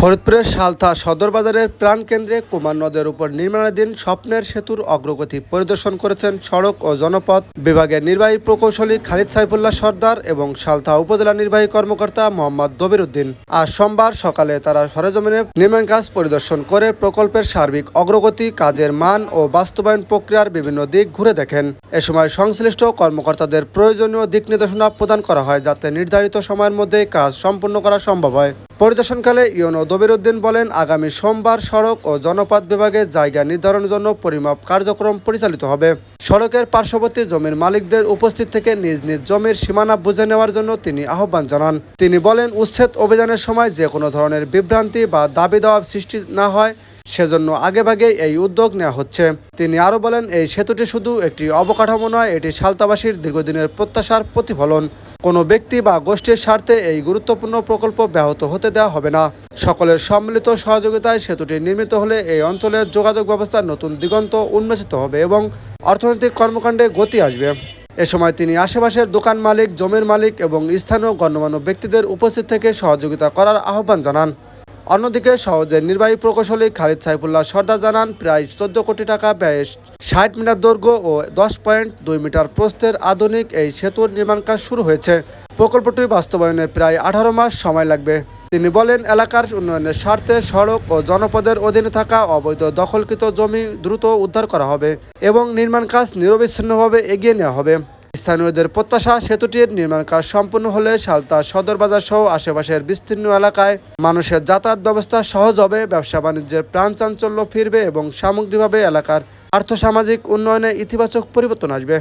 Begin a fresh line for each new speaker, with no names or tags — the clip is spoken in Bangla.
ফরিদপুরের সালথা সদর বাজারের প্রাণকেন্দ্রে কুমার নদের উপর নির্মাণাধীন স্বপ্নের সেতুর অগ্রগতি পরিদর্শন করেছেন সড়ক ও জনপথ বিভাগের নির্বাহী প্রকৌশলী খালিদ সাইফুল্লাহ সর্দার এবং সালথা উপজেলা নির্বাহী কর্মকর্তা মোহাম্মদ দবির উদ্দিন। আজ সোমবার সকালে তারা সরেজমিনে নির্মাণ কাজ পরিদর্শন করে প্রকল্পের সার্বিক অগ্রগতি, কাজের মান ও বাস্তবায়ন প্রক্রিয়ার বিভিন্ন দিক ঘুরে দেখেন। এ সময় সংশ্লিষ্ট কর্মকর্তাদের প্রয়োজনীয় দিক নির্দেশনা প্রদান করা হয় যাতে নির্ধারিত সময়ের মধ্যে কাজ সম্পূর্ণ করা সম্ভব হয়। পরিদর্শনকালে ইউনো দবির উদ্দিন বলেন, আগামী সোমবার সড়ক ও জনপথ বিভাগে জায়গা নির্ধারণের জন্য পরিমাপ কার্যক্রম পরিচালিত হবে। সড়কের পার্শ্ববর্তী জমির মালিকদের উপস্থিত থেকে নিজ নিজ জমির সীমানা বুঝে নেওয়ার জন্য তিনি আহ্বান জানান। তিনি বলেন, উচ্ছেদ অভিযানের সময় যে কোনো ধরনের বিভ্রান্তি বা দাবি দাওয়া সৃষ্টি না হয় সেজন্য আগেভাগেই এই উদ্যোগ নেওয়া হচ্ছে। তিনি আরও বলেন, এই সেতুটি শুধু একটি অবকাঠামো নয়, এটি সালতাবাসীর দীর্ঘদিনের প্রত্যাশার প্রতিফলন। কোনো ব্যক্তি বা গোষ্ঠীর স্বার্থে এই গুরুত্বপূর্ণ প্রকল্প ব্যাহত হতে দেওয়া হবে না। সকলের সম্মিলিত সহযোগিতায় সেতুটি নির্মিত হলে এই অঞ্চলের যোগাযোগ ব্যবস্থার নতুন দিগন্ত উন্মোচিত হবে এবং অর্থনৈতিক কর্মকাণ্ডে গতি আসবে। এ সময় তিনি আশেপাশের দোকান মালিক, জমির মালিক এবং স্থানীয় গণ্যমান্য ব্যক্তিদের উপস্থিত থেকে সহযোগিতা করার আহ্বান জানান। অন্যদিকে সহজের নির্বাহী প্রকৌশলী খালিদ সাইফুল্লাহ সর্দার জানান, প্রায় 14 কোটি টাকা ব্যয়ে 60 মিটার দৈর্ঘ্য ও 10.2 মিটার প্রস্থের আধুনিক এই সেতুর নির্মাণ কাজ শুরু হয়েছে। প্রকল্পটি বাস্তবায়নে প্রায় 18 মাস সময় লাগবে। তিনি বলেন, এলাকার উন্নয়নের স্বার্থে সড়ক ও জনপদের অধীনে থাকা অবৈধ দখলকৃত জমি দ্রুত উদ্ধার করা হবে এবং নির্মাণ কাজ নিরবিচ্ছিন্নভাবে এগিয়ে নেওয়া হবে। স্থানীয়দের প্রত্যাশা, সেতুটির নির্মাণ কাজ সম্পূর্ণ হলে সালতা সদর বাজার সহ আশেপাশের বিস্তীর্ণ এলাকায় মানুষের যাতায়াত ব্যবস্থা সহজ হবে, ব্যবসা বাণিজ্যের প্রাণচাঞ্চল্য ফিরবে এবং সামগ্রিকভাবে এলাকার আর্থসামাজিক উন্নয়নে ইতিবাচক পরিবর্তন আসবে।